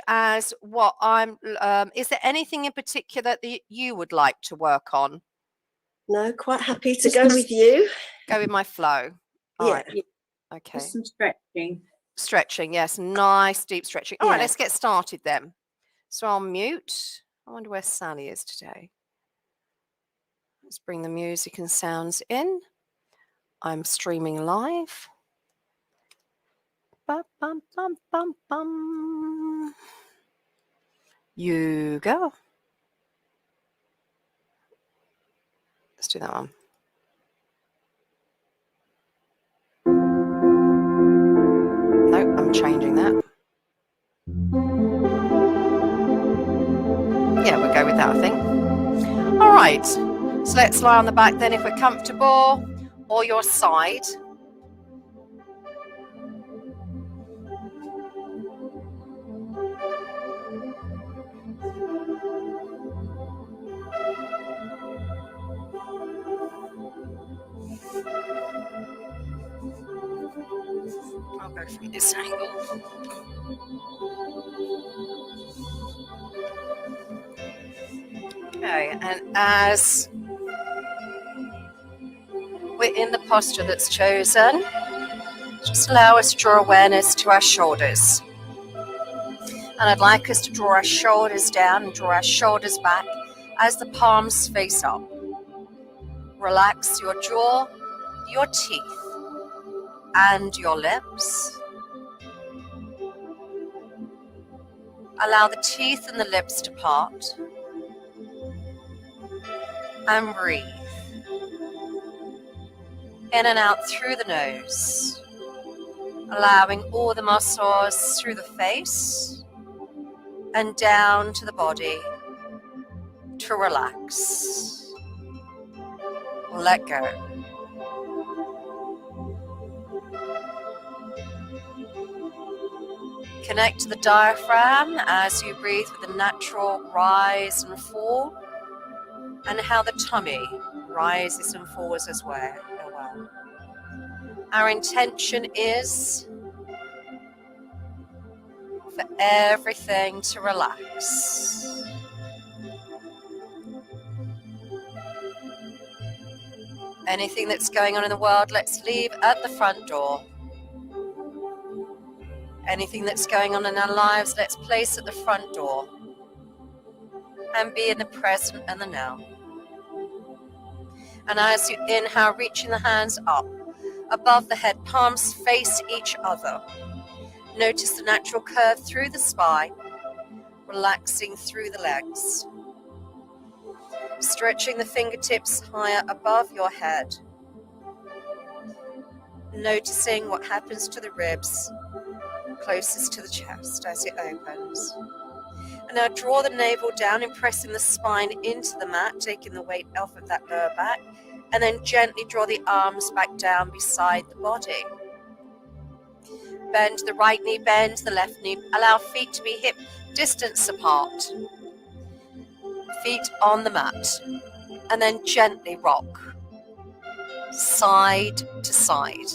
as what I'm, is there anything in particular that you would like to work on? No, quite happy to go with you. Go with my flow. All right. Yeah. Okay. Just some stretching. Stretching, yes. Nice deep stretching. All right, Yeah. let's get started then. So I'll mute. I wonder where Sally is today. Let's bring the music and sounds in. I'm streaming live. Bum, bum, bum, bum, bum. You go. Let's do that one. No, I'm changing that. Yeah, we'll go with that, I think. All right. So let's lie on the back then if we're comfortable, or your side. I'll go from this angle. Okay, and as we're in the posture that's chosen, just allow us to draw awareness to our shoulders. And I'd like us to draw our shoulders down and draw our shoulders back as the palms face up. Relax your jaw, your teeth, and your lips. Allow the teeth and the lips to part. And breathe. In and out through the nose. Allowing all the muscles through the face and down to the body to relax. Let go. Connect to the diaphragm as you breathe with the natural rise and fall, and how the tummy rises and falls as well. Our intention is for everything to relax. Anything that's going on in the world, let's leave at the front door. Anything that's going on in our lives, let's place at the front door. And be in the present and the now. And as you inhale, reaching the hands up, above the head, palms face each other. Notice the natural curve through the spine, relaxing through the legs. Stretching the fingertips higher above your head. Noticing what happens to the ribs closest to the chest as it opens. And now draw the navel down, impressing the spine into the mat, taking the weight off of that lower back, and then gently draw the arms back down beside the body. Bend the right knee, bend the left knee. Allow feet to be hip distance apart. Feet on the mat. And then gently rock. Side to side.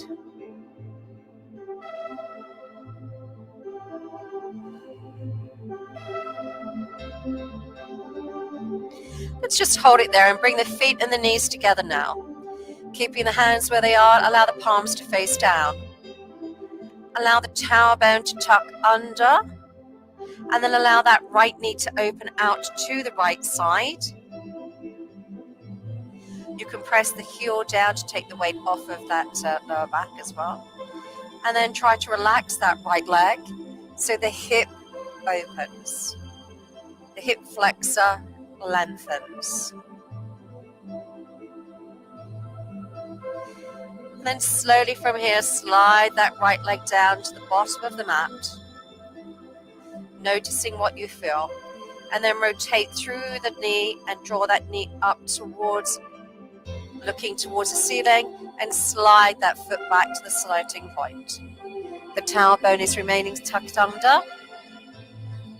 Let's just hold it there and bring the feet and the knees together now. Keeping the hands where they are, allow the palms to face down. Allow the tailbone to tuck under, and then allow that right knee to open out to the right side. You can press the heel down to take the weight off of that lower back as well. And then try to relax that right leg so the hip opens. The hip flexor lengthens. And then slowly from here, slide that right leg down to the bottom of the mat, noticing what you feel. And then rotate through the knee and draw that knee up towards, looking towards the ceiling, and slide that foot back to the sliding point. The tailbone is remaining tucked under.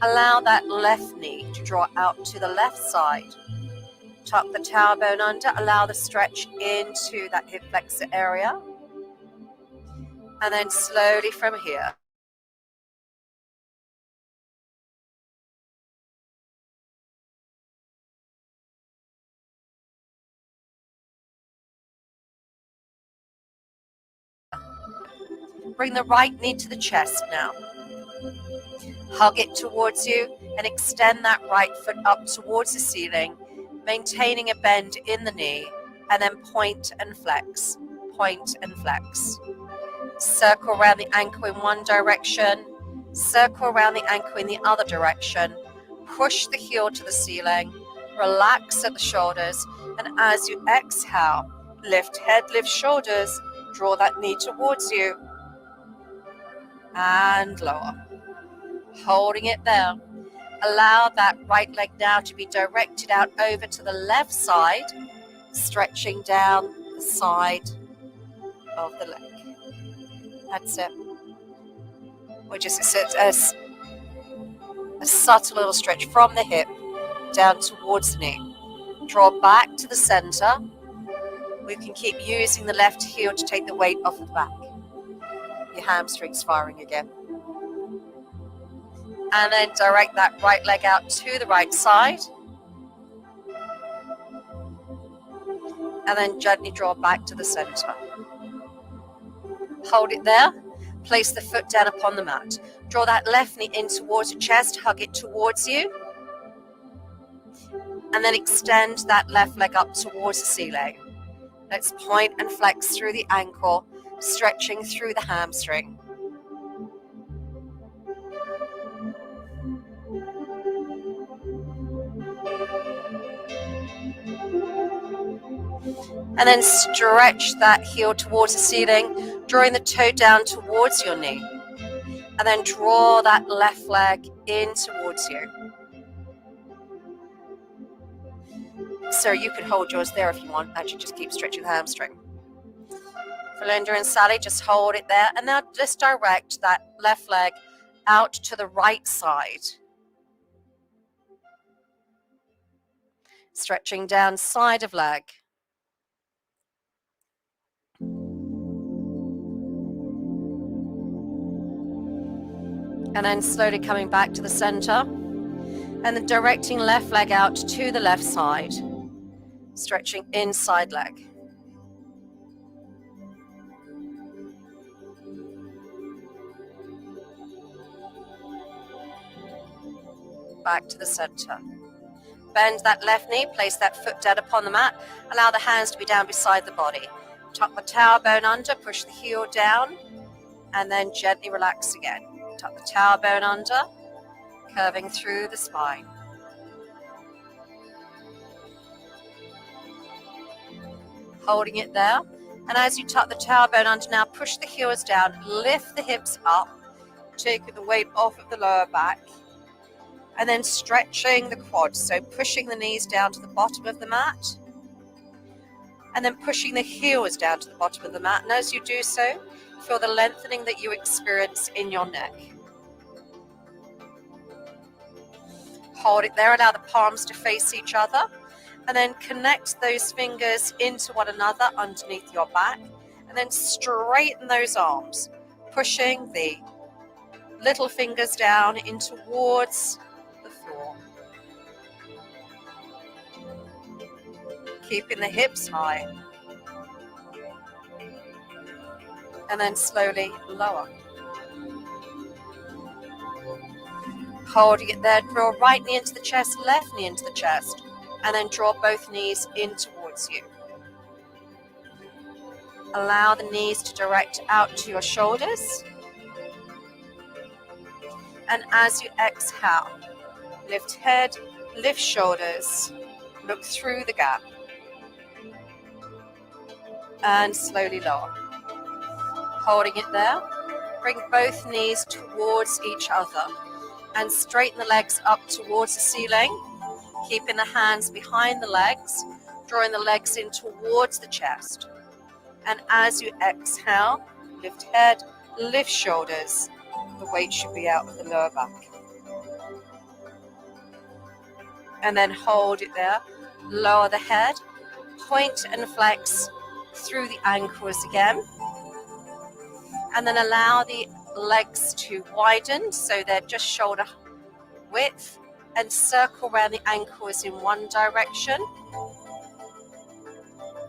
Allow that left knee to draw out to the left side. Tuck the tailbone under, allow the stretch into that hip flexor area. And then slowly from here, bring the right knee to the chest now. Hug it towards you and extend that right foot up towards the ceiling, maintaining a bend in the knee, and then point and flex, point and flex. Circle around the ankle in one direction, circle around the ankle in the other direction, push the heel to the ceiling, relax at the shoulders, and as you exhale, lift head, lift shoulders, draw that knee towards you, and lower. Holding it there. Allow that right leg now to be directed out over to the left side, stretching down the side of the leg. That's it. Or just a subtle little stretch from the hip down towards the knee. Draw back to the center. We can keep using the left heel to take the weight off of the back. Your hamstrings firing again. And then direct that right leg out to the right side. And then gently draw back to the center. Hold it there. Place the foot down upon the mat. Draw that left knee in towards your chest. Hug it towards you. And then extend that left leg up towards the ceiling. Let's point and flex through the ankle, stretching through the hamstring. And then stretch that heel towards the ceiling, drawing the toe down towards your knee. And then draw that left leg in towards you. So you could hold yours there if you want. Actually, just keep stretching the hamstring. For Linda and Sally, just hold it there. And now just direct that left leg out to the right side. Stretching down side of leg. And then slowly coming back to the center. And then directing left leg out to the left side. Stretching inside leg. Back to the center. Bend that left knee, place that foot down upon the mat. Allow the hands to be down beside the body. Tuck the tower bone under, push the heel down, and then gently relax again. Tuck the tower bone under, curving through the spine. Holding it there. And as you tuck the tower bone under now, push the heels down, lift the hips up, take the weight off of the lower back, and then stretching the quads. So pushing the knees down to the bottom of the mat, and then pushing the heels down to the bottom of the mat. And as you do so, feel the lengthening that you experience in your neck. Hold it there, allow the palms to face each other, and then connect those fingers into one another underneath your back, and then straighten those arms, pushing the little fingers down in towards the floor. Keeping the hips high. And then slowly lower. Holding it there, draw right knee into the chest, left knee into the chest, and then draw both knees in towards you. Allow the knees to direct out to your shoulders. And as you exhale, lift head, lift shoulders, look through the gap. And slowly lower. Holding it there, bring both knees towards each other and straighten the legs up towards the ceiling, keeping the hands behind the legs, drawing the legs in towards the chest. And as you exhale, lift head, lift shoulders. The weight should be out of the lower back. And then hold it there, lower the head, point and flex through the ankles again. And then allow the legs to widen so they're just shoulder width, and circle around the ankles in one direction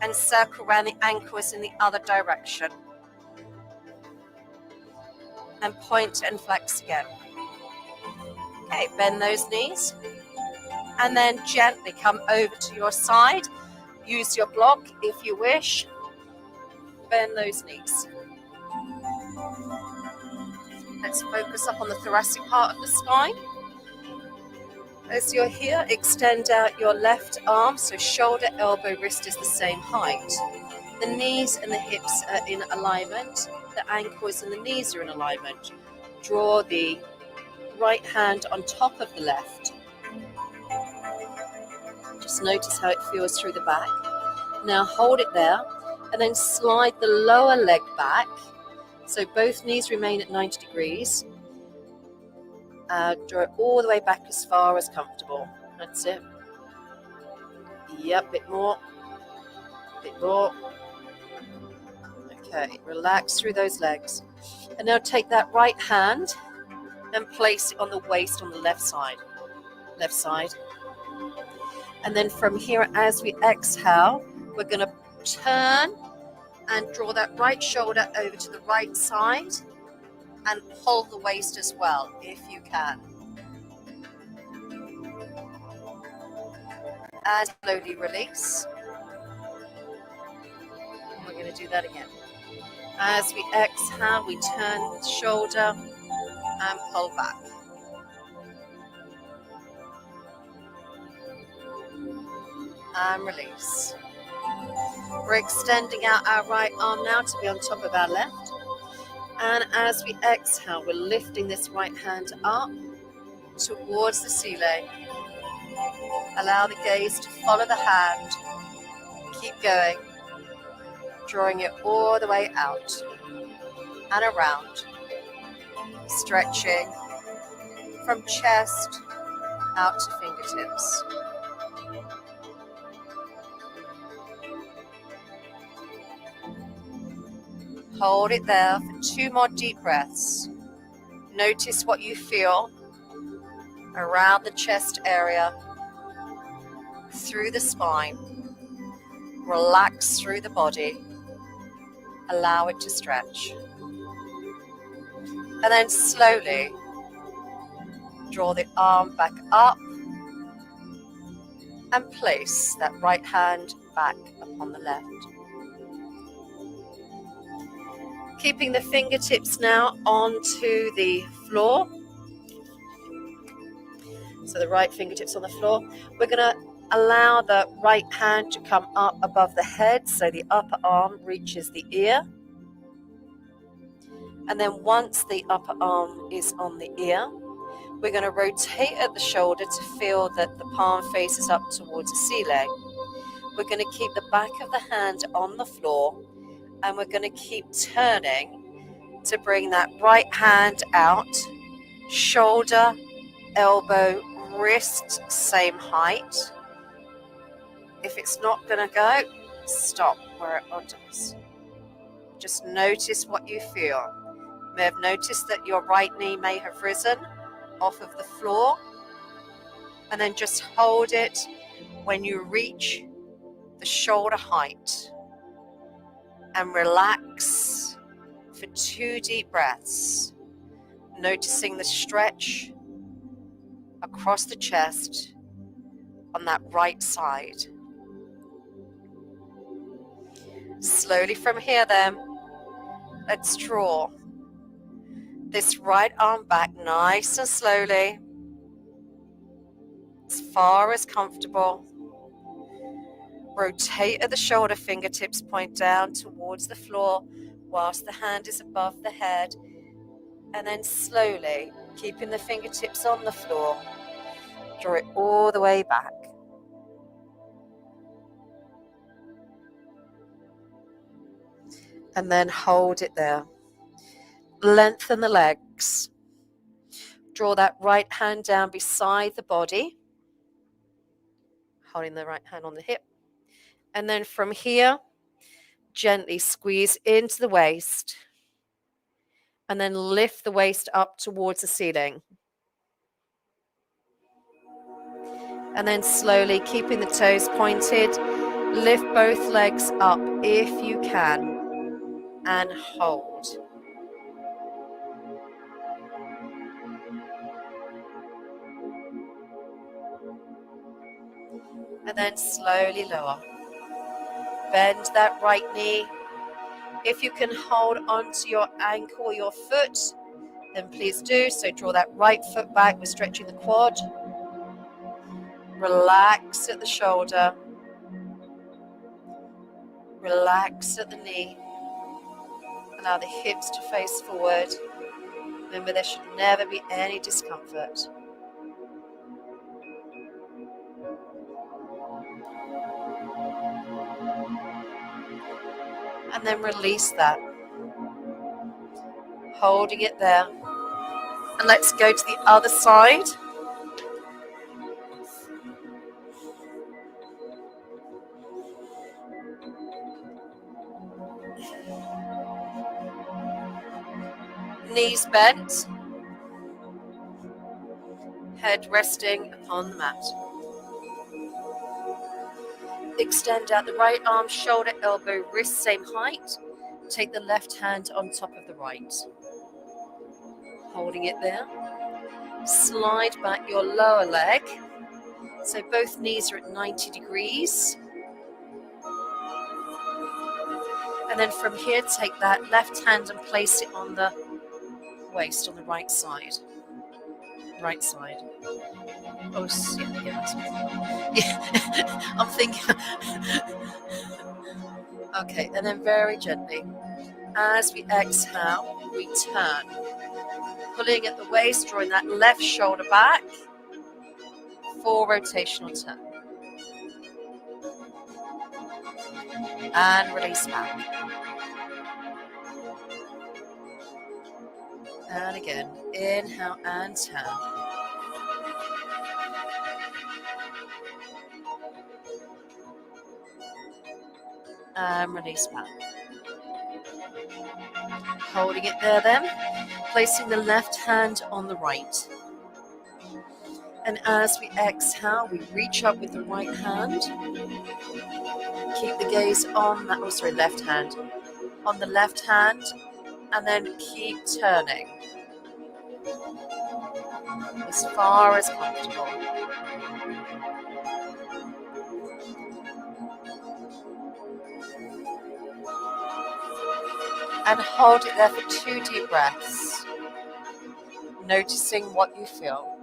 and circle around the ankles in the other direction. and point and flex again. Okay, bend those knees and then gently come over to your side. Use your block if you wish. Bend those knees. Let's focus up on the thoracic part of the spine. As you're here, extend out your left arm, so shoulder, elbow, wrist is the same height. The knees and the hips are in alignment. The ankles and the knees are in alignment. Draw the right hand on top of the left. Just notice how it feels through the back. Now hold it there and then slide the lower leg back. So both knees remain at 90 degrees. Draw it all the way back as far as comfortable. That's it. Yep, bit more. Bit more. Okay, relax through those legs. And now take that right hand and place it on the waist on the left side. Left side. And then from here, as we exhale, we're going to turn and draw that right shoulder over to the right side and pull the waist as well, if you can. And slowly release. And we're going to do that again. As we exhale, we turn the shoulder and pull back. And release. We're extending out our right arm now to be on top of our left. And as we exhale, we're lifting this right hand up towards the ceiling. Allow the gaze to follow the hand. Keep going. Drawing it all the way out and around. Stretching from chest out to fingertips. Hold it there for 2 more deep breaths. Notice what you feel around the chest area, through the spine. Relax through the body. Allow it to stretch. And then slowly draw the arm back up and place that right hand back upon the left. Keeping the fingertips now onto the floor. So the right fingertips on the floor. We're going to allow the right hand to come up above the head, so the upper arm reaches the ear. And then once the upper arm is on the ear, we're going to rotate at the shoulder to feel that the palm faces up towards the ceiling. We're going to keep the back of the hand on the floor, and we're going to keep turning to bring that right hand out, shoulder, elbow, wrist, same height. If it's not going to go, stop where it does. Just notice what you feel. You may have noticed that your right knee may have risen off of the floor, and then just hold it when you reach the shoulder height. And relax for 2 deep breaths, noticing the stretch across the chest on that right side. Slowly from here then, let's draw this right arm back nice and slowly, as far as comfortable. Rotate at the shoulder, fingertips point down towards the floor whilst the hand is above the head. And then slowly, keeping the fingertips on the floor, draw it all the way back. And then hold it there. Lengthen the legs. Draw that right hand down beside the body, holding the right hand on the hip. And then from here, gently squeeze into the waist and then lift the waist up towards the ceiling. And then slowly, keeping the toes pointed, lift both legs up if you can and hold. And then slowly lower. Bend that right knee. If you can hold onto your ankle or your foot, then please do. So draw that right foot back. We're stretching the quad. Relax at the shoulder. Relax at the knee. Allow the hips to face forward. Remember, there should never be any discomfort. And then release that. Holding it there. And let's go to the other side. Knees bent. Head resting upon the mat. Extend out the right arm, shoulder, elbow, wrist, same height. Take the left hand on top of the right. Holding it there. Slide back your lower leg. So both knees are at 90 degrees. And then from here, take that left hand and place it on the waist on the right side. Right side. Oh, yeah. I'm thinking. Okay, and then very gently, as we exhale, we turn. Pulling at the waist, drawing that left shoulder back. Full rotational turn. And release back. And again, inhale and turn. And release back. Holding it there then, placing the left hand on the right. And as we exhale, we reach up with the right hand. Keep the gaze on that, left hand. On the left hand, and then keep turning. As far as comfortable. And hold it there for 2 deep breaths. Noticing what you feel.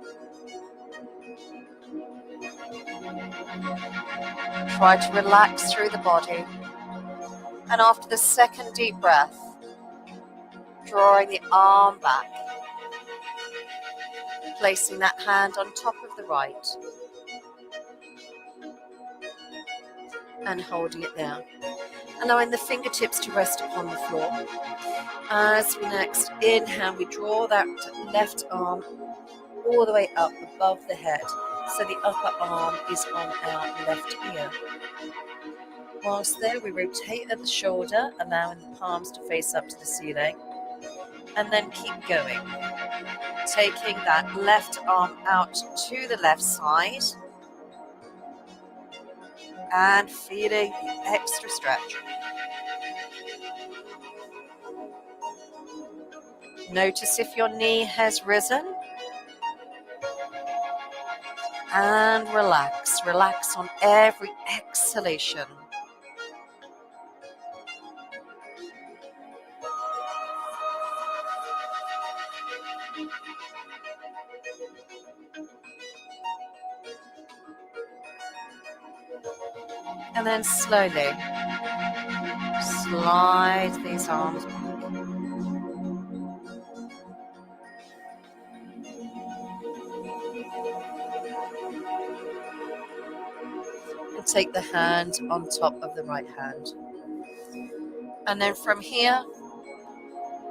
Try to relax through the body. And after the second deep breath, drawing the arm back. Placing that hand on top of the right. And holding it there. Allowing the fingertips to rest upon the floor. As we next inhale, we draw that left arm all the way up above the head. So the upper arm is on our left ear. Whilst there, we rotate at the shoulder, allowing the palms to face up to the ceiling. And then keep going. Taking that left arm out to the left side. And feeling the extra stretch. Notice if your knee has risen. And relax. Relax on every exhalation. And then slowly slide these arms back. And take the hand on top of the right hand. And then from here,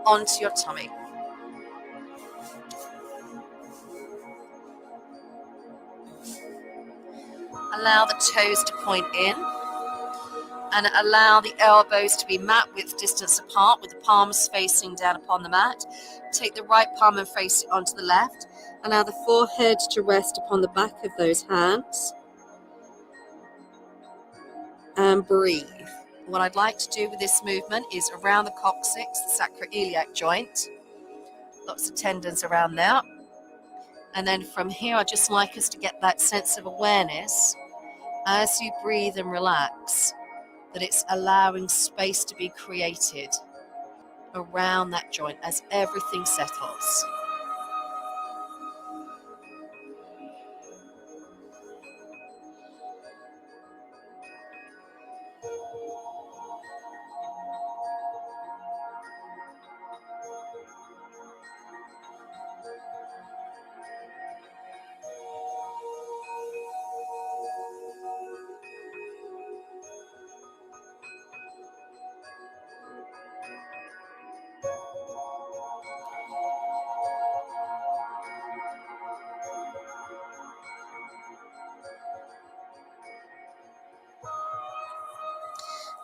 onto your tummy. Allow the toes to point in. And allow the elbows to be mat width distance apart with the palms facing down upon the mat. Take the right palm and face it onto the left. Allow the forehead to rest upon the back of those hands. And breathe. What I'd like to do with this movement is around the coccyx, the sacroiliac joint. Lots of tendons around there. And then from here, I'd just like us to get that sense of awareness As you breathe and relax, that it's allowing space to be created around that joint as everything settles.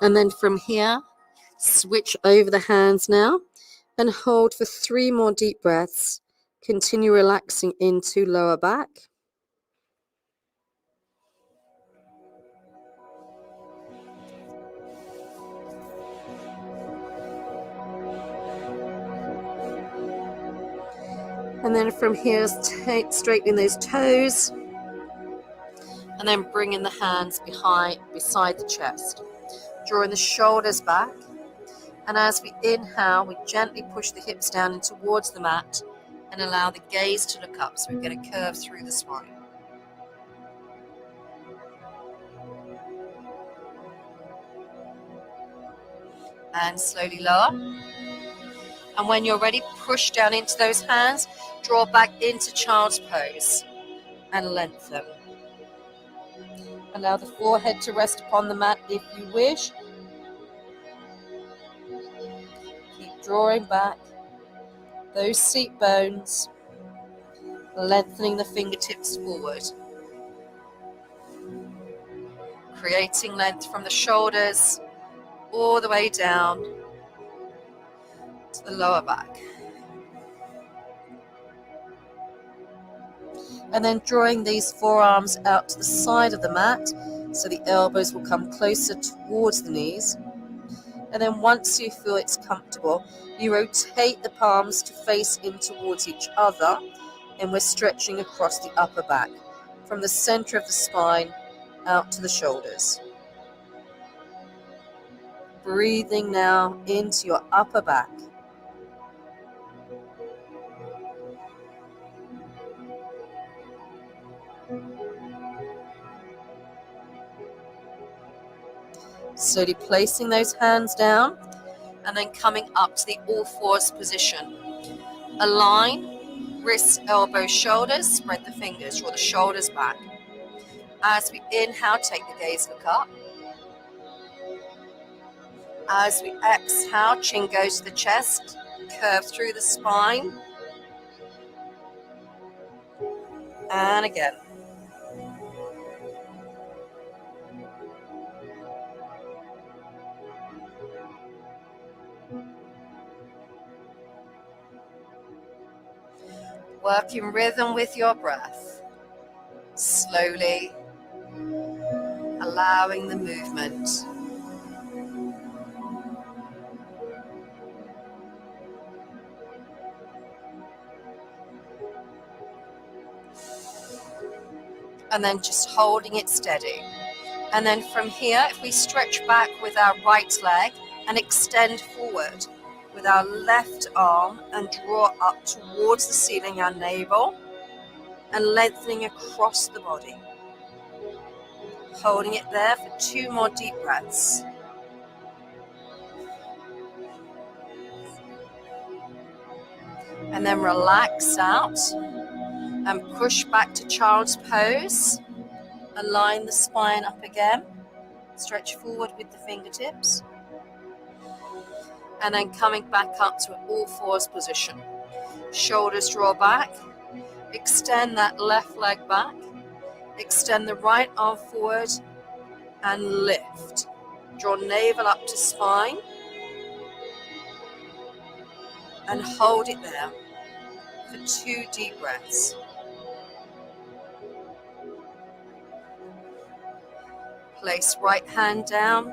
And then from here, switch over the hands now and hold for 3 more deep breaths. Continue relaxing into lower back. And then from here, straightening those toes. And then bringing the hands beside the chest. Drawing the shoulders back. And as we inhale, we gently push the hips down and towards the mat and allow the gaze to look up, so we get a curve through the spine. And slowly lower. And when you're ready, push down into those hands, draw back into child's pose and lengthen. Allow the forehead to rest upon the mat if you wish. Keep drawing back those seat bones, lengthening the fingertips forward. Creating length from the shoulders all the way down to the lower back. And then drawing these forearms out to the side of the mat so the elbows will come closer towards the knees. And then once you feel it's comfortable, you rotate the palms to face in towards each other, and we're stretching across the upper back from the center of the spine out to the shoulders. Breathing now into your upper back. Slowly placing those hands down and then coming up to the all fours position. Align, wrists, elbows, shoulders, spread the fingers, draw the shoulders back. As we inhale, take the gaze, look up. As we exhale, chin goes to the chest, curve through the spine. And again. Work in rhythm with your breath. Slowly allowing the movement. And then just holding it steady. And then from here, if we stretch back with our right leg and extend forward with our left arm and draw up towards the ceiling, our navel, and lengthening across the body. Holding it there for 2 more deep breaths. And then relax out and push back to child's pose. Align the spine up again. Stretch forward with the fingertips. And then coming back up to an all fours position. Shoulders draw back. Extend that left leg back. Extend the right arm forward and lift. Draw navel up to spine. And hold it there for 2 deep breaths. Place right hand down,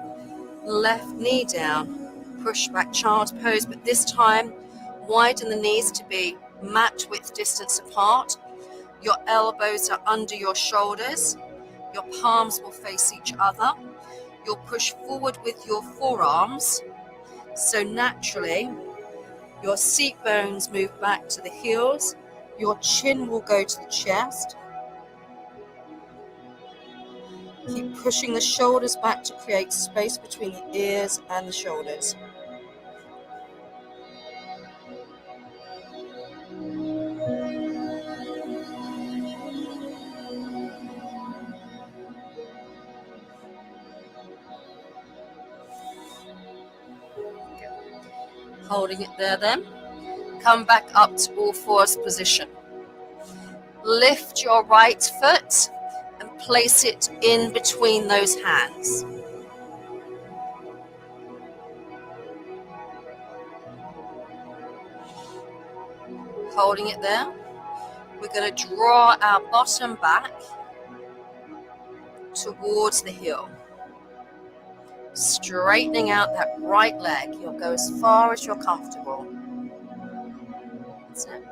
left knee down, push back child's pose, but this time widen the knees to be mat width distance apart. Your elbows are under your shoulders, Your palms will face each other. You'll push forward with your forearms. So naturally, your seat bones move back to the heels. Your chin will go to the chest. Keep pushing the shoulders back to create space between the ears and the shoulders. Holding it there then. Come back up to all fours position. Lift your right foot and place it in between those hands. Holding it there. We're going to draw our bottom back towards the heel. Straightening out that right leg. You'll go as far as you're comfortable. That's it.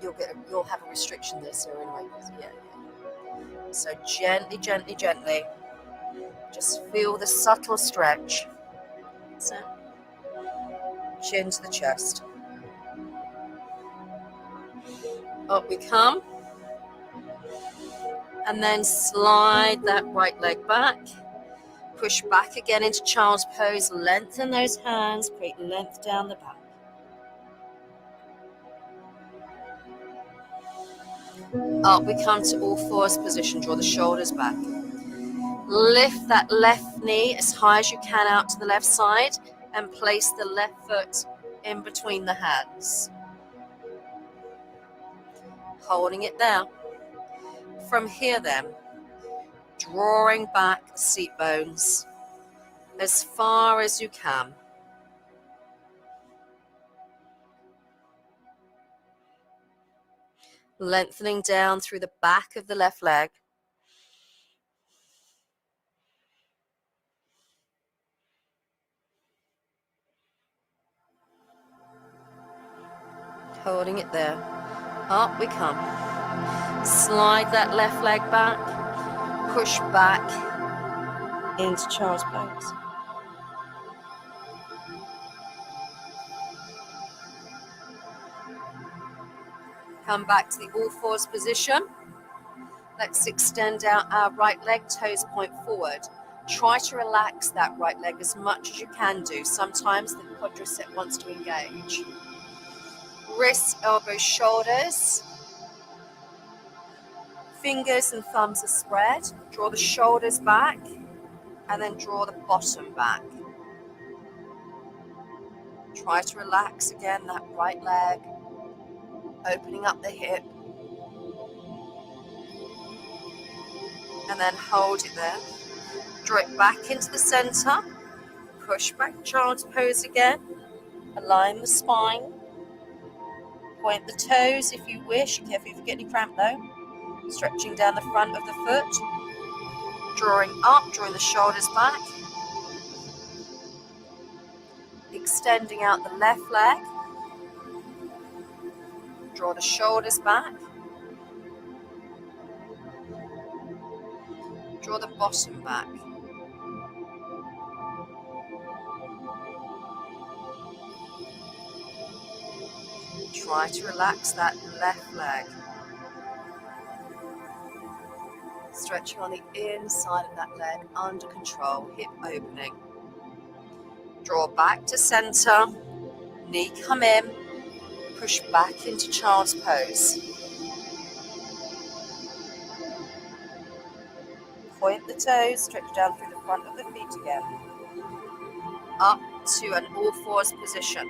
You'll have a restriction there, so anyway. Yeah. So gently, gently, gently. Just feel the subtle stretch. That's it. Chin to the chest. Up we come. And then slide that right leg back. Push back again into child's pose. Lengthen those hands. Create length down the back. Up we come to all fours position. Draw the shoulders back. Lift that left knee as high as you can out to the left side and place the left foot in between the hands. Holding it there. From here then, drawing back the seat bones as far as you can. Lengthening down through the back of the left leg. Holding it there. Up we come. Slide that left leg back. Push back into child's pose. Come back to the all fours position. Let's extend out our right leg, toes point forward. Try to relax that right leg as much as you can do. Sometimes the quadricep wants to engage. Wrists, elbows, shoulders. Fingers and thumbs are spread. Draw the shoulders back and then draw the bottom back. Try to relax again that right leg, opening up the hip. And then hold it there. Draw it back into the center. Push back child's pose again. Align the spine. Point the toes if you wish. Careful if you get any cramp though. Stretching down the front of the foot. Drawing up, drawing the shoulders back. Extending out the left leg. Draw the shoulders back. Draw the bottom back. Try to relax that left leg. Stretching on the inside of that leg, under control, hip opening. Draw back to center, knee come in, push back into child's pose. Point the toes, stretch down through the front of the feet again. Up to an all fours position.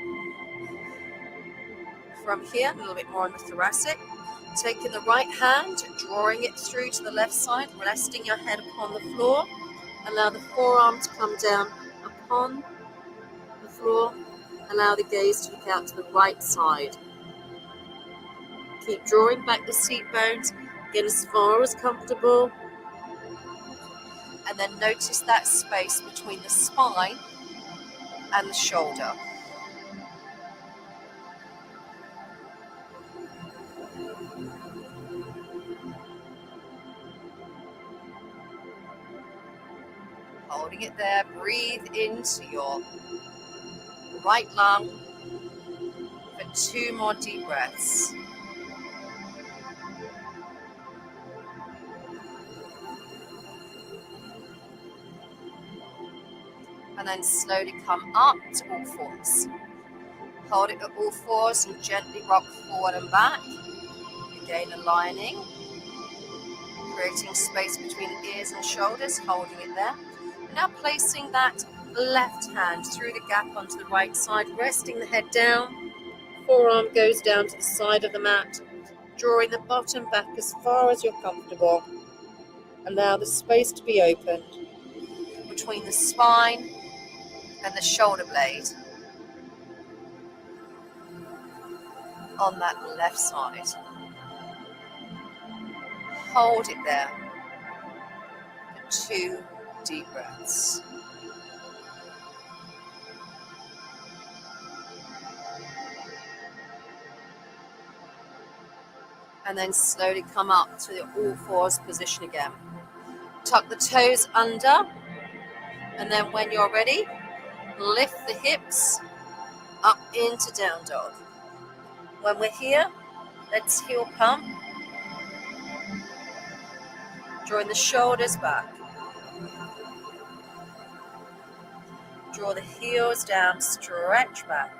From here, a little bit more on the thoracic. Taking the right hand, drawing it through to the left side, resting your head upon the floor. Allow the forearm to come down upon the floor. Allow the gaze to look out to the right side. Keep drawing back the seat bones, get as far as comfortable. And then notice that space between the spine and the shoulder. Holding it there, breathe into your right lung for 2 more deep breaths. And then slowly come up to all fours. Hold it at all fours and gently rock forward and back. Again, aligning, creating space between the ears and shoulders, holding it there. And now placing that left hand through the gap onto the right side, resting the head down. Forearm goes down to the side of the mat, drawing the bottom back as far as you're comfortable. Allow the space to be opened between the spine and the shoulder blade on that left side. Hold it there for 2 deep breaths. And then slowly come up to the all fours position again. Tuck the toes under, and then when you're ready, lift the hips up into down dog. When we're here, let's heel pump, drawing the shoulders back. Draw the heels down, stretch back.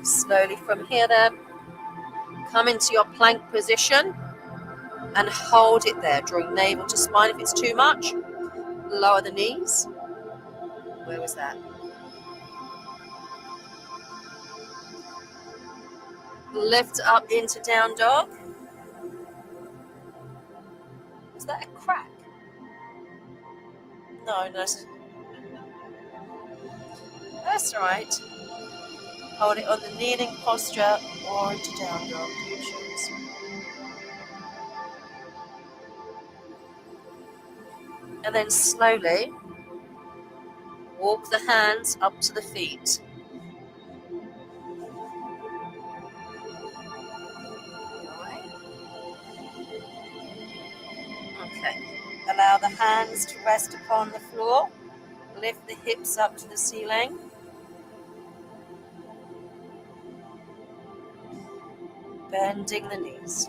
Slowly from here then, come into your plank position and hold it there, drawing navel to spine. If it's too much, lower the knees. Where was that? Lift up into down dog. Is that a crack? No, that's all right. Hold it on the kneeling posture or into down dog. You choose. And then slowly walk the hands up to the feet. Okay. Allow the hands to rest upon the floor. Lift the hips up to the ceiling. Bending the knees.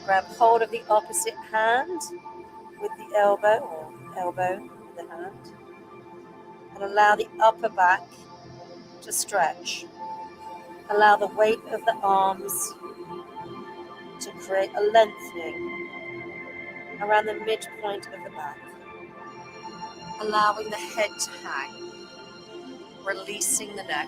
Grab hold of the opposite hand with the elbow, or elbow with the hand, and allow the upper back to stretch. Allow the weight of the arms to create a lengthening around the midpoint of the back. Allowing the head to hang, releasing the neck.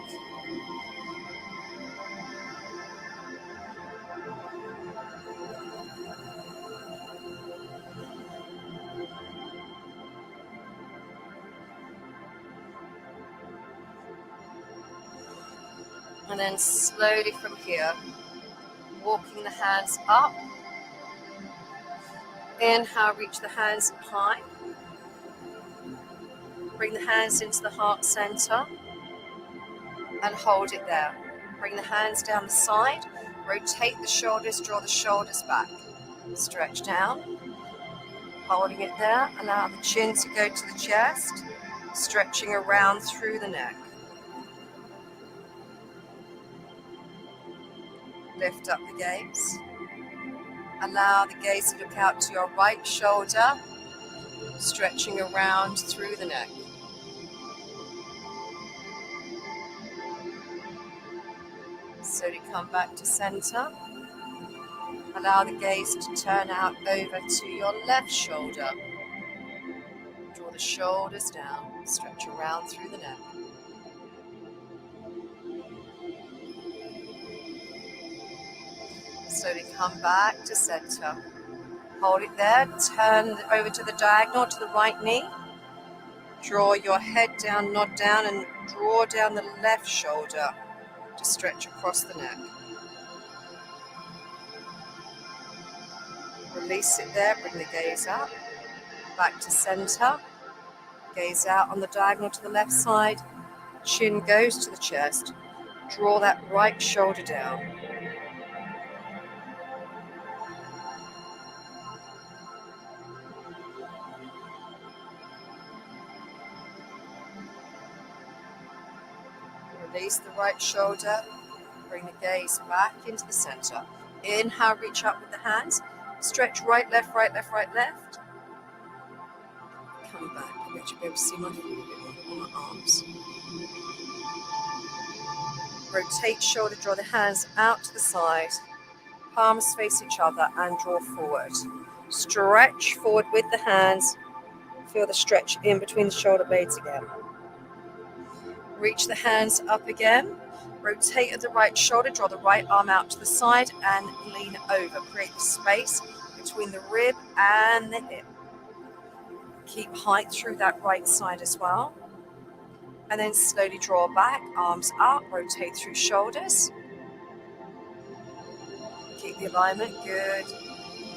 And then slowly from here, walking the hands up. Inhale, reach the hands high. Bring the hands into the heart center and hold it there. Bring the hands down the side, rotate the shoulders, draw the shoulders back. Stretch down, holding it there. Allow the chin to go to the chest, stretching around through the neck. Lift up the gaze. Allow the gaze to look out to your right shoulder, stretching around through the neck. Slowly come back to center. Allow the gaze to turn out over to your left shoulder. Draw the shoulders down, stretch around through the neck. Slowly come back to center. Hold it there, turn over to the diagonal to the right knee. Draw your head down, nod down, and draw down the left shoulder to stretch across the neck. Release it there, bring the gaze up, back to center. Gaze out on the diagonal to the left side. Chin goes to the chest. Draw that right shoulder down. Release the right shoulder. Bring the gaze back into the center. Inhale, reach up with the hands. Stretch right, left, right, left, right, left. Come back. I bet you'll be able to see my feet on my arms. Rotate shoulder, draw the hands out to the side. Palms face each other and draw forward. Stretch forward with the hands. Feel the stretch in between the shoulder blades again. Reach the hands up again. Rotate at the right shoulder, draw the right arm out to the side and lean over. Create the space between the rib and the hip. Keep height through that right side as well. And then slowly draw back, arms up, rotate through shoulders. Keep the alignment, good.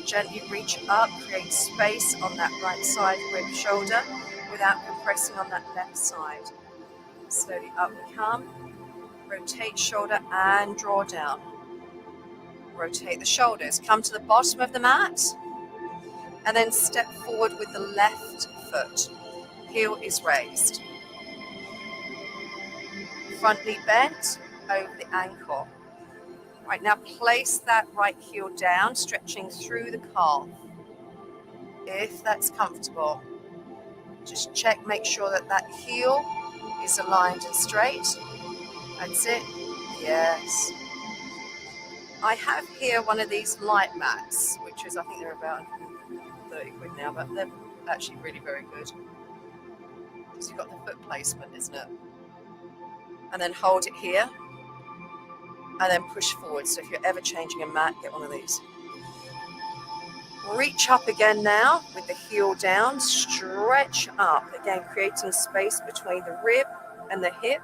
Gently reach up, create space on that right side, rib, shoulder, without compressing on that left side. Slowly up we come. Rotate shoulder and draw down. Rotate the shoulders. Come to the bottom of the mat. And then step forward with the left foot. Heel is raised. Front knee bent over the ankle. Right, now place that right heel down, stretching through the calf. If that's comfortable, just check, make sure that that heel is aligned and straight. That's it. Yes. I have here one of these light mats, which is, I think they're about 30 quid now, but they're actually really very good. Because you've got the foot placement, isn't it? And then hold it here. And then push forward. So if you're ever changing a mat, get one of these. Reach up again now with the heel down. Stretch up. Again, creating space between the rib and the hip.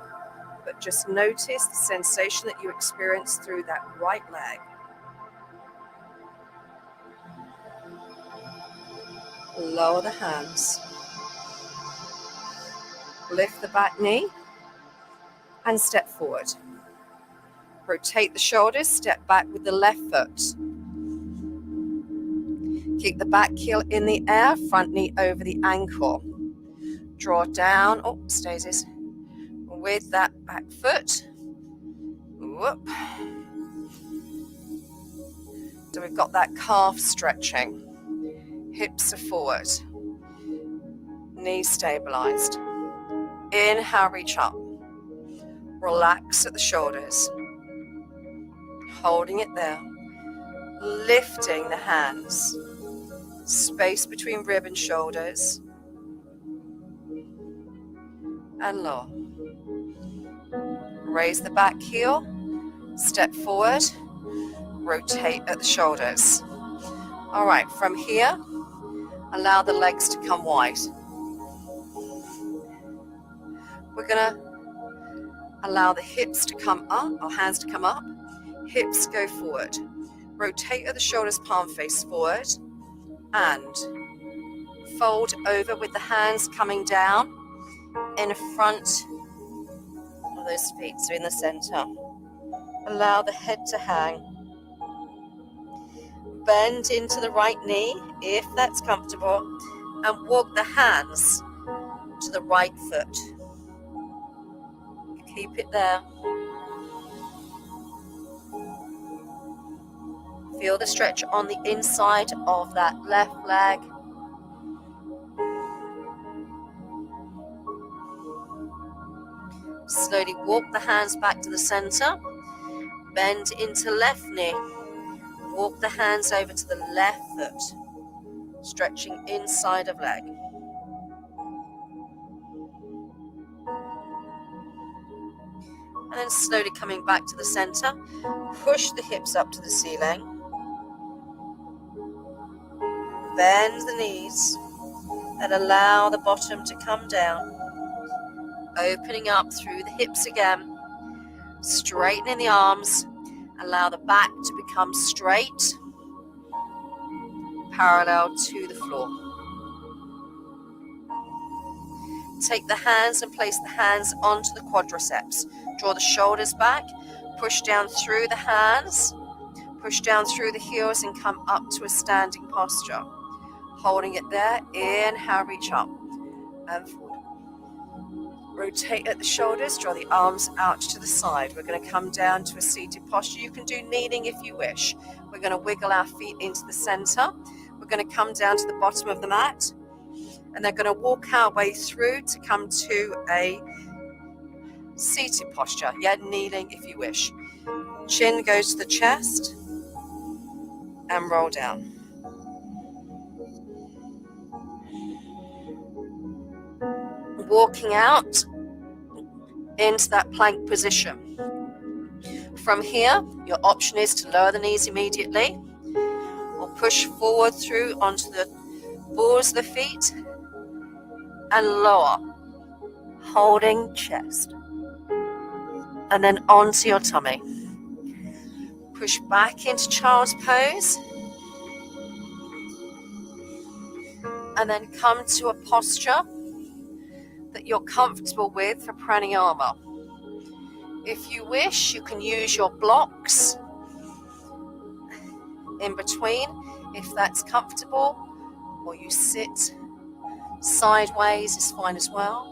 But just notice the sensation that you experience through that right leg. Lower the hands. Lift the back knee and step forward. Rotate the shoulders, step back with the left foot. Keep the back heel in the air, front knee over the ankle. Draw down, stasis, with that back foot. Whoop. So we've got that calf stretching. Hips are forward. Knees stabilized. Inhale, reach up. Relax at the shoulders. Holding it there. Lifting the hands. Space between rib and shoulders. And lower. Raise the back heel. Step forward. Rotate at the shoulders. All right, from here, allow the legs to come wide. We're going to allow the hips to come up, our hands to come up. Hips go forward. Rotate at the shoulders, palm face forward. And fold over with the hands coming down in front of those feet, so in the center. Allow the head to hang. Bend into the right knee, if that's comfortable, and walk the hands to the right foot. Keep it there. Feel the stretch on the inside of that left leg. Slowly walk the hands back to the center. Bend into left knee. Walk the hands over to the left foot. Stretching inside of leg. And then slowly coming back to the center. Push the hips up to the ceiling. Bend the knees and allow the bottom to come down. Opening up through the hips again, straightening the arms, allow the back to become straight, parallel to the floor. Take the hands and place the hands onto the quadriceps. Draw the shoulders back, push down through the hands, push down through the heels and come up to a standing posture. Holding it there, inhale, reach up and forward. Rotate at the shoulders, draw the arms out to the side. We're going to come down to a seated posture. You can do kneeling if you wish. We're going to wiggle our feet into the center. We're going to come down to the bottom of the mat, and they're going to walk our way through to come to a seated posture. Yeah, kneeling if you wish. Chin goes to the chest and roll down. Walking out into that plank position. From here, your option is to lower the knees immediately or push forward through onto the balls of the feet and lower, holding chest. And then onto your tummy. Push back into child's pose. And then come to a posture that you're comfortable with for pranayama. If you wish, you can use your blocks in between if that's comfortable, or you sit sideways is fine as well.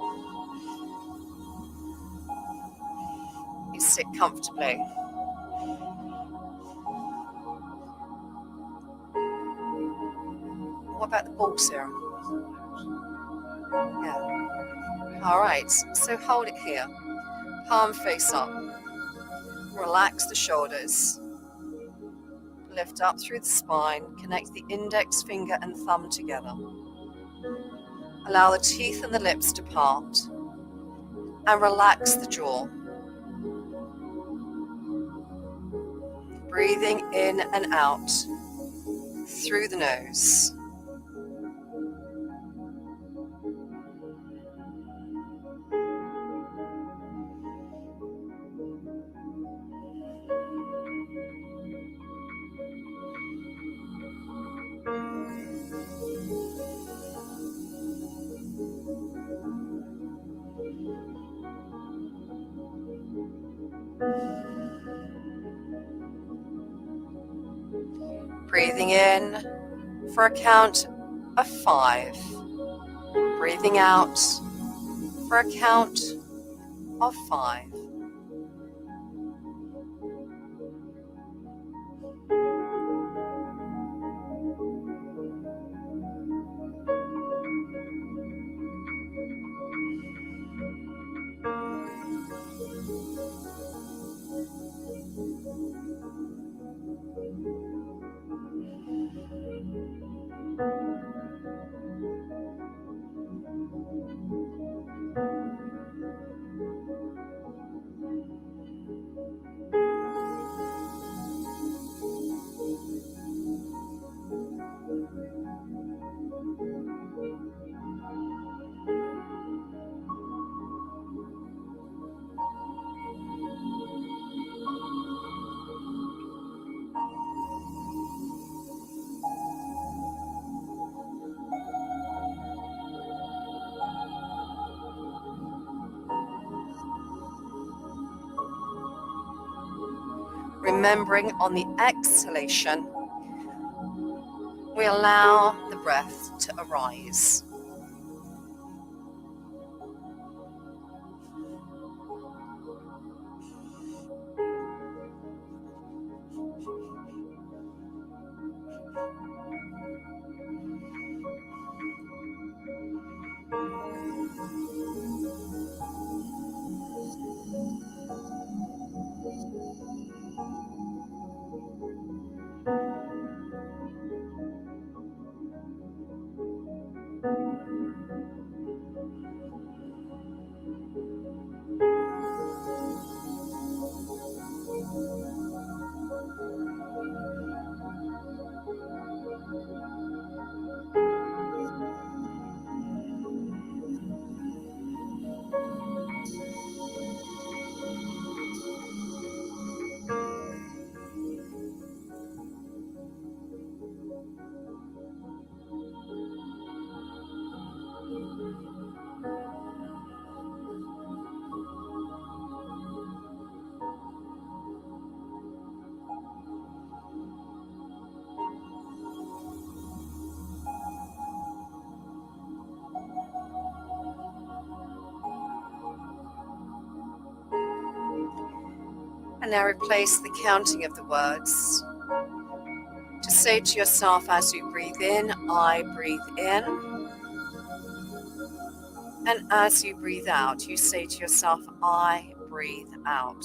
You sit comfortably. What about the balls here? Yeah. All right, so hold it here. Palm face up. Relax the shoulders. Lift up through the spine. Connect the index finger and thumb together. Allow the teeth and the lips to part. And relax the jaw. Breathing in and out through the nose. Breathing in for a count of 5. Breathing out for a count of 5. Remembering on the exhalation, we allow the breath to arise. And now replace the counting of the words to say to yourself as you breathe in, I breathe in. And as you breathe out, you say to yourself, I breathe out.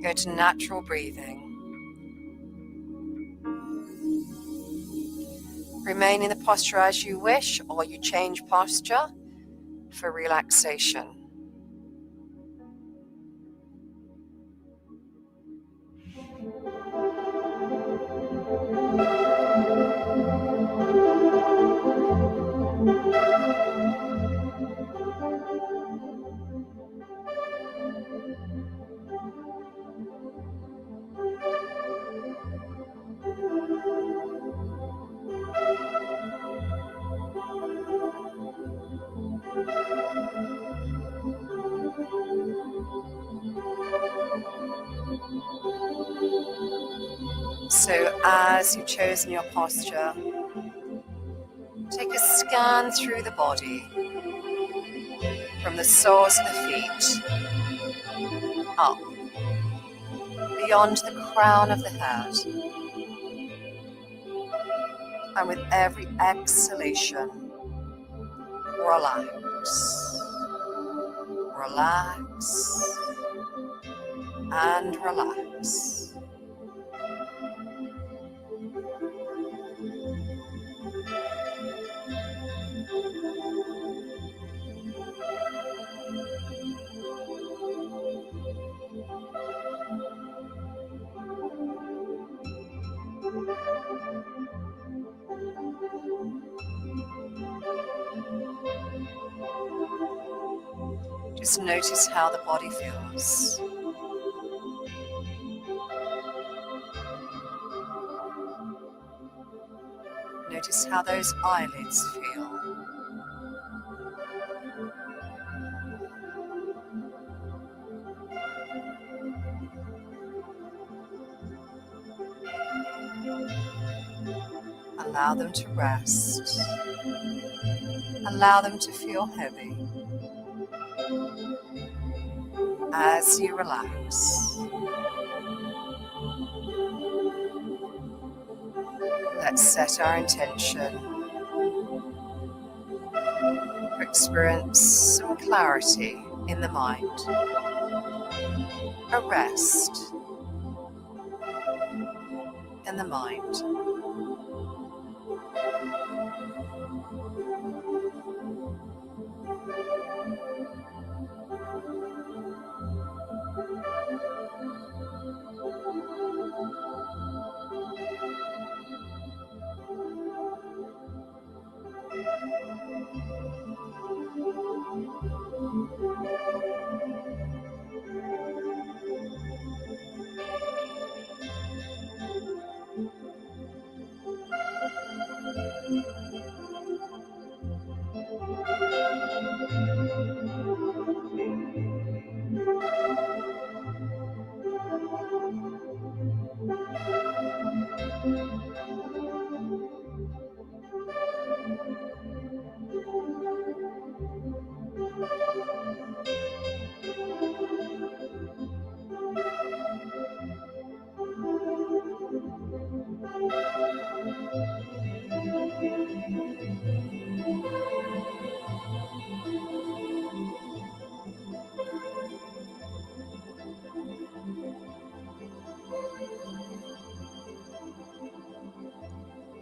Go to natural breathing. Remain in the posture as you wish, or you change posture for relaxation. So as you've chosen your posture, take a scan through the body, from the soles of the feet, up, beyond the crown of the head. And with every exhalation, relax, relax, and relax. Just notice how the body feels. Notice how those eyelids feel. Allow them to rest. Allow them to feel heavy as you relax. Let's set our intention to experience some clarity in the mind, a rest in the mind.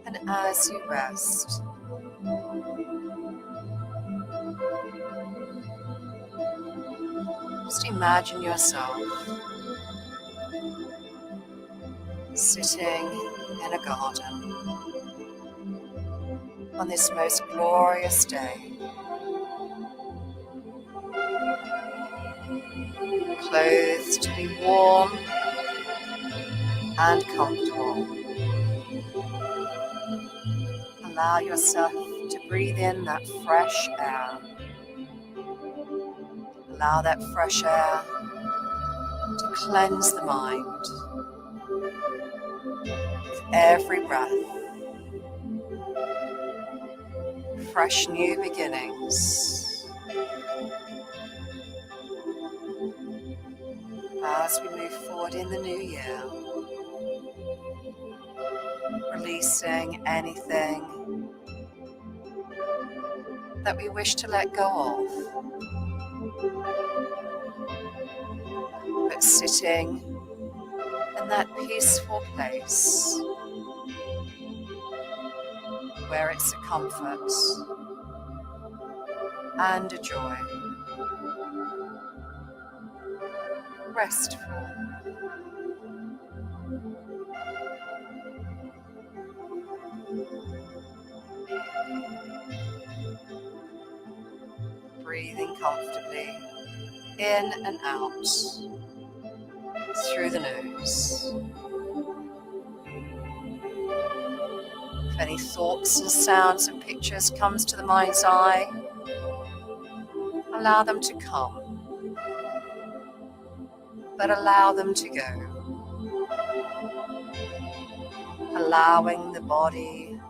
And as you rest, just imagine yourself sitting in a garden on this most glorious day, clothed to be warm and comfortable. Allow yourself to breathe in that fresh air. Allow that fresh air to cleanse the mind with every breath. Fresh new beginnings. As we move forward in the new year, releasing anything that we wish to let go of, but sitting in that peaceful place where it's a comfort and a joy, restful. Breathing comfortably in and out through the nose. If any thoughts and sounds and pictures comes to the mind's eye, allow them to come, but allow them to go. Allowing the body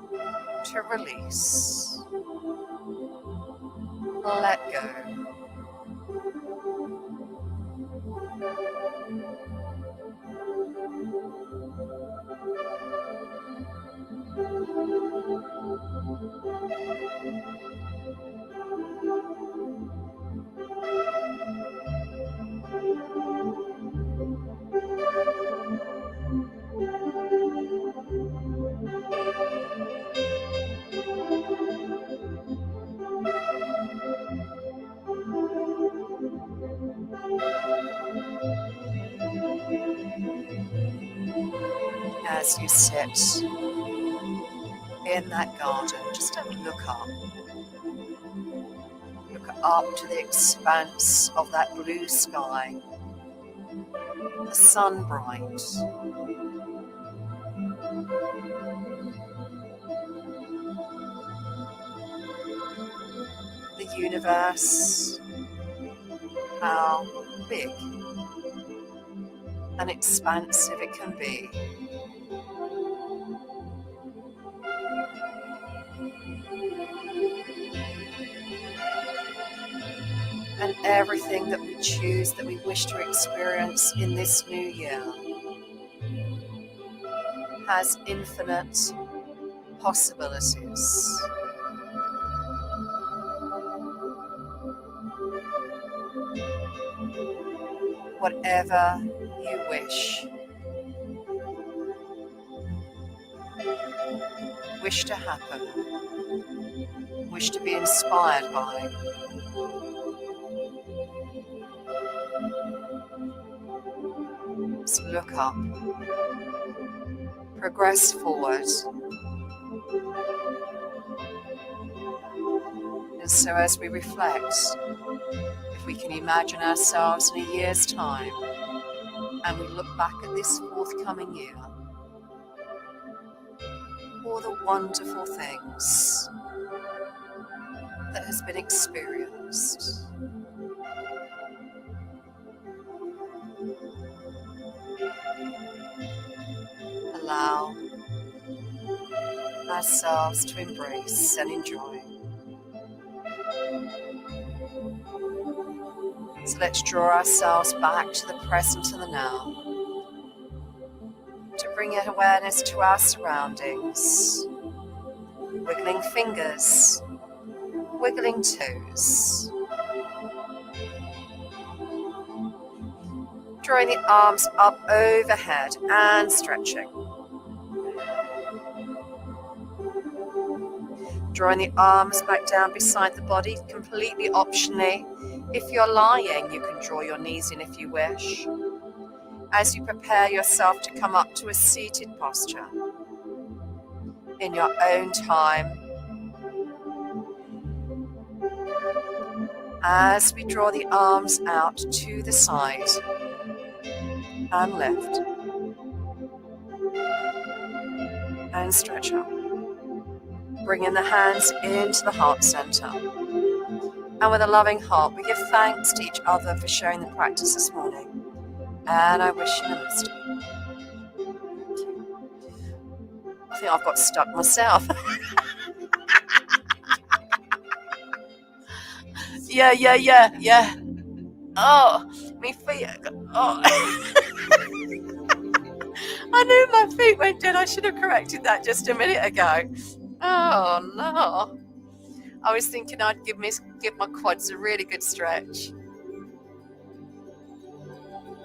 to release, let go. As you sit in that garden, just have a look up. Look up to the expanse of that blue sky, the sun bright. The universe, how big and expansive it can be. And everything that we choose, that we wish to experience in this new year, has infinite possibilities. Whatever you wish to happen, wish to be inspired by, just look up, progress forward. And so as we reflect, if we can imagine ourselves in a year's time and we look back at this forthcoming year, all the wonderful things that has been experienced. Allow ourselves to embrace and enjoy. So let's draw ourselves back to the present and the now, to bring awareness to our surroundings, wiggling fingers, wiggling toes, drawing the arms up overhead and stretching. Drawing the arms back down beside the body, completely optionally. If you're lying, you can draw your knees in if you wish. As you prepare yourself to come up to a seated posture in your own time, as we draw the arms out to the side and lift and stretch up. Bringing the hands into the heart center. And with a loving heart, we give thanks to each other for sharing the practice this morning. And I wish you namaste. Thank you. I think I've got stuck myself. Yeah. Oh, my feet. Oh. I knew my feet went dead. I should have corrected that just a minute ago. Oh no. I was thinking I'd give my quads a really good stretch.